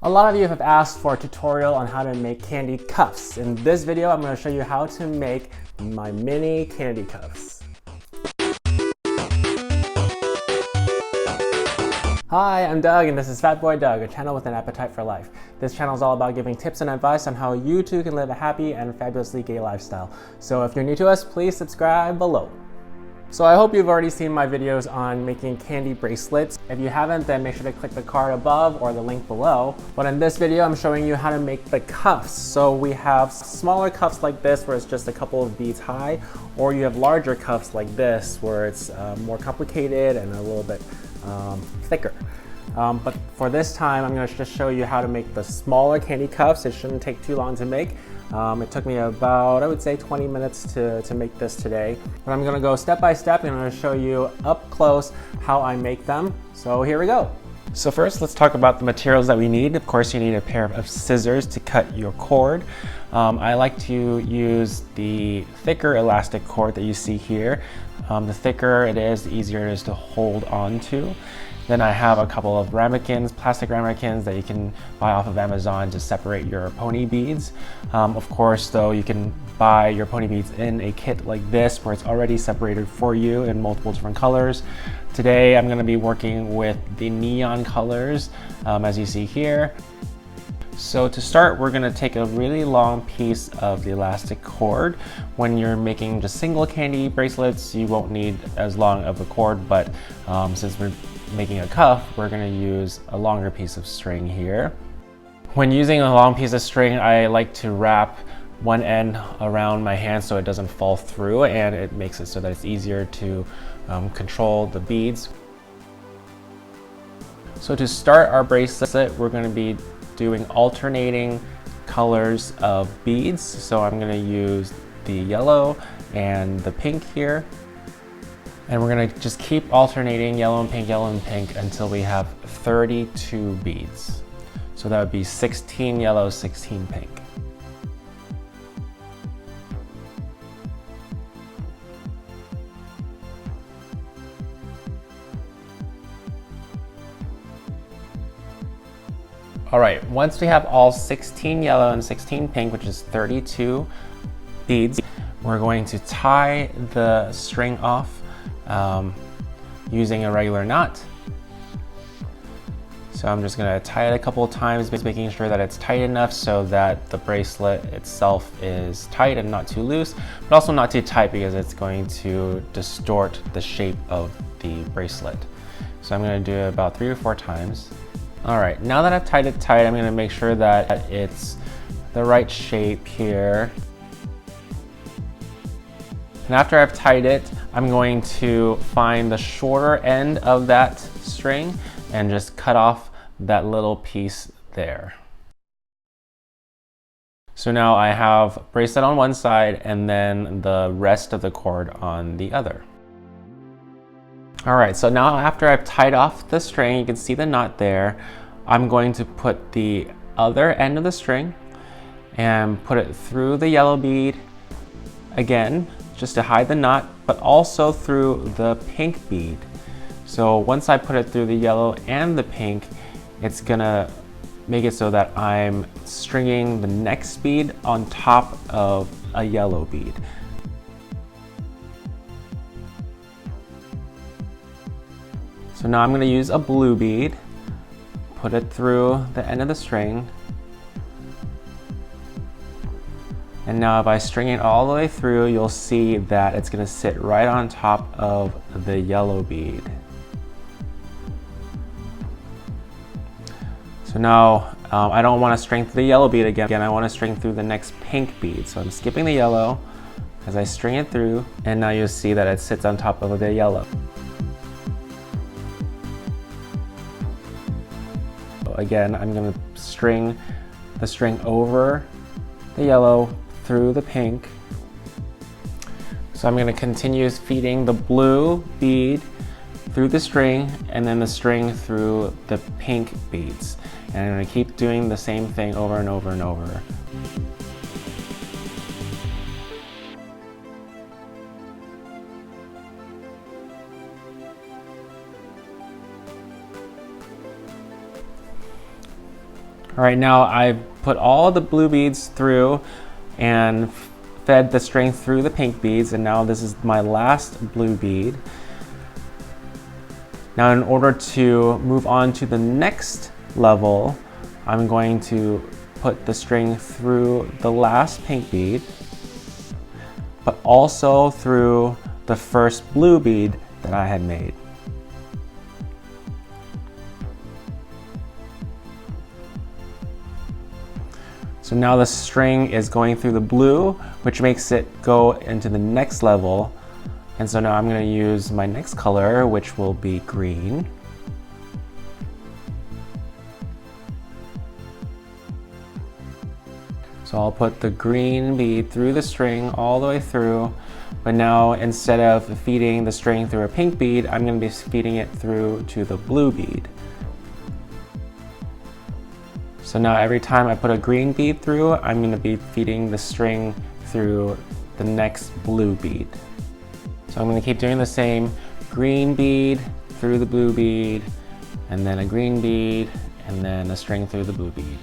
A lot of you have asked for a tutorial on how to make candy cuffs. In this video, I'm going to show you how to make my mini candy cuffs. Hi, I'm Doug and this is FatBoyDoug, a channel with an appetite for life. This channel is all about giving tips and advice on how you too can live a happy and fabulously gay lifestyle. So if you're new to us, please subscribe below. So I hope you've already seen my videos on making candy bracelets. If you haven't, then make sure to click the card above or the link below. But in this video, I'm showing you how to make the cuffs. So we have smaller cuffs like this where it's just a couple of beads high, or you have larger cuffs like this where it's more complicated and a little bit thicker. But for this time, I'm going to just show you how to make the smaller candy cuffs. It shouldn't take too long to make. It took me about, I would say, 20 minutes to make this today. But I'm going to go step by step and I'm going to show you up close how I make them. So here we go. So first, let's talk about the materials that we need. Of course, you need a pair of scissors to cut your cord. I like to use the thicker elastic cord that you see here. The thicker it is, the easier it is to hold on to. Then I have a couple of ramekins, plastic ramekins that you can buy off of Amazon to separate your pony beads. Of course, though, you can buy your pony beads in a kit like this where it's already separated for you in multiple different colors. Today, I'm going to be working with the neon colors, as you see here. So to start, we're going to take a really long piece of the elastic cord. When you're making just single candy bracelets, you won't need as long of a cord, but since we're making a cuff, we're going to use a longer piece of string here. When using a long piece of string, I like to wrap one end around my hand so it doesn't fall through, and it makes it so that it's easier to control the beads. So to start our bracelet, we're going to be doing alternating colors of beads. So I'm going to use the yellow and the pink here. And we're going to just keep alternating yellow and pink until we have 32 beads. So that would be 16 yellow, 16 pink. All right, once we have all 16 yellow and 16 pink, which is 32 beads, we're going to tie the string off using a regular knot. So I'm just going to tie it a couple of times, making sure that it's tight enough so that the bracelet itself is tight and not too loose, but also not too tight because it's going to distort the shape of the bracelet. So I'm going to do it about 3 or 4 times. All right, now that I've tied it tight, I'm going to make sure that it's the right shape here. And after I've tied it, I'm going to find the shorter end of that string and just cut off that little piece there. So now I have bracelet on one side and then the rest of the cord on the other. All right, so now after I've tied off the string, you can see the knot there. I'm going to put the other end of the string and put it through the yellow bead again, just to hide the knot, but also through the pink bead. So once I put it through the yellow and the pink, it's gonna make it so that I'm stringing the next bead on top of a yellow bead. So now I'm going to use a blue bead, put it through the end of the string, and now if I string it all the way through, you'll see that it's going to sit right on top of the yellow bead. So now I don't want to string through the yellow bead again, I want to string through the next pink bead. So I'm skipping the yellow as I string it through, and now you'll see that it sits on top of the yellow. Again, I'm going to string the string over the yellow through the pink. So I'm going to continue feeding the blue bead through the string and then the string through the pink beads. And I'm going to keep doing the same thing over and over and over. All right, now I've put all the blue beads through and fed the string through the pink beads, and now this is my last blue bead. Now in order to move on to the next level, I'm going to put the string through the last pink bead, but also through the first blue bead that I had made. So now the string is going through the blue, which makes it go into the next level. And so now I'm going to use my next color, which will be green. So I'll put the green bead through the string all the way through, but now instead of feeding the string through a pink bead, I'm going to be feeding it through to the blue bead. So now every time I put a green bead through, I'm going to be feeding the string through the next blue bead. So I'm going to keep doing the same: green bead through the blue bead, and then a green bead, and then a string through the blue bead.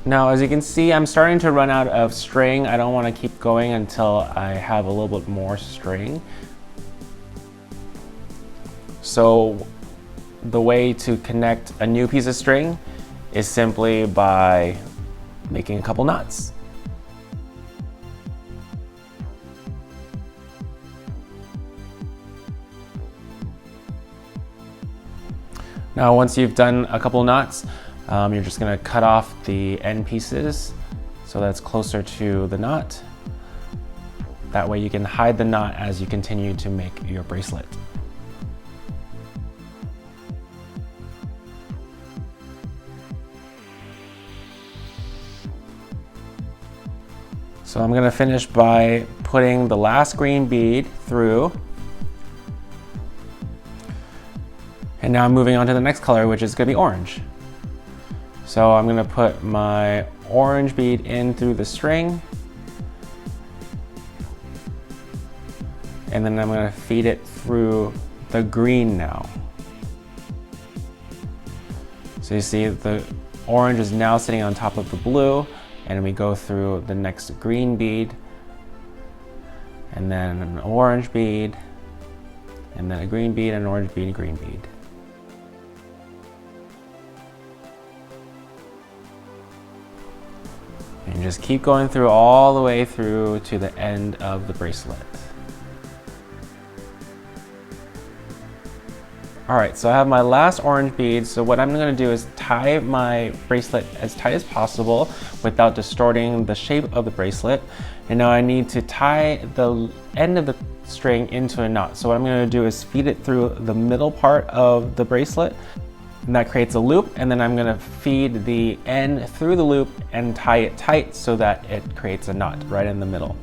Now, as you can see, I'm starting to run out of string. I don't want to keep going until I have a little bit more string. So the way to connect a new piece of string is simply by making a couple knots. Now, once you've done a couple knots, you're just going to cut off the end pieces so that's closer to the knot. That way you can hide the knot as you continue to make your bracelet. So I'm going to finish by putting the last green bead through. And now I'm moving on to the next color, which is going to be orange. So I'm going to put my orange bead in through the string, and then I'm going to feed it through the green now. So you see the orange is now sitting on top of the blue, and we go through the next green bead, and then an orange bead, and then a green bead, an orange bead, and a green bead. And just keep going through all the way through to the end of the bracelet. All right, so I have my last orange bead. So what I'm going to do is tie my bracelet as tight as possible without distorting the shape of the bracelet. And now I need to tie the end of the string into a knot. So what I'm going to do is feed it through the middle part of the bracelet, and that creates a loop, and then I'm going to feed the end through the loop and tie it tight so that it creates a knot right in the middle.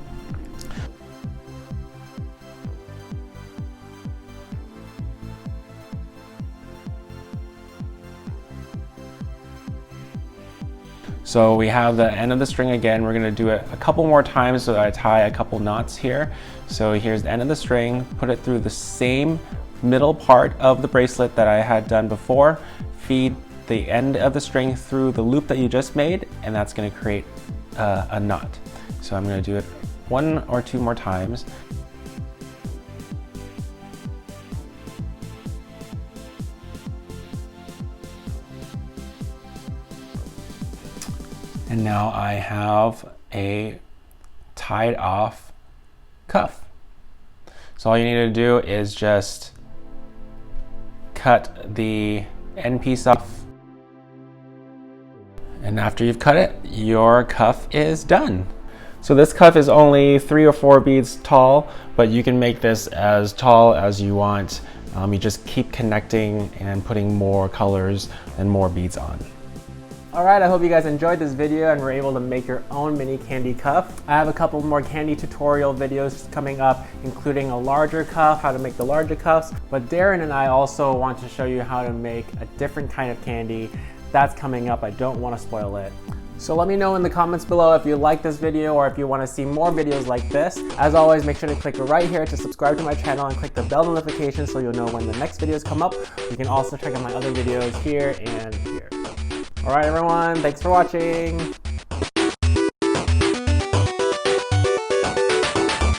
So we have the end of the string again. We're going to do it a couple more times so that I tie a couple knots here. So here's the end of the string, put it through the same middle part of the bracelet that I had done before, feed the end of the string through the loop that you just made, and that's going to create a knot. So I'm going to do it one or two more times. And now I have a tied off cuff. So all you need to do is just cut the end piece off. And after you've cut it, your cuff is done. So this cuff is only 3 or 4 beads tall, but you can make this as tall as you want. You just keep connecting and putting more colors and more beads on. Alright, I hope you guys enjoyed this video and were able to make your own mini Kandi cuff. I have a couple more Kandi tutorial videos coming up, including a larger cuff, how to make the larger cuffs. But Darren and I also want to show you how to make a different kind of Kandi. That's coming up. I don't want to spoil it. So let me know in the comments below if you like this video or if you want to see more videos like this. As always, make sure to click right here to subscribe to my channel and click the bell notification so you'll know when the next videos come up. You can also check out my other videos here and here. Alright everyone, thanks for watching!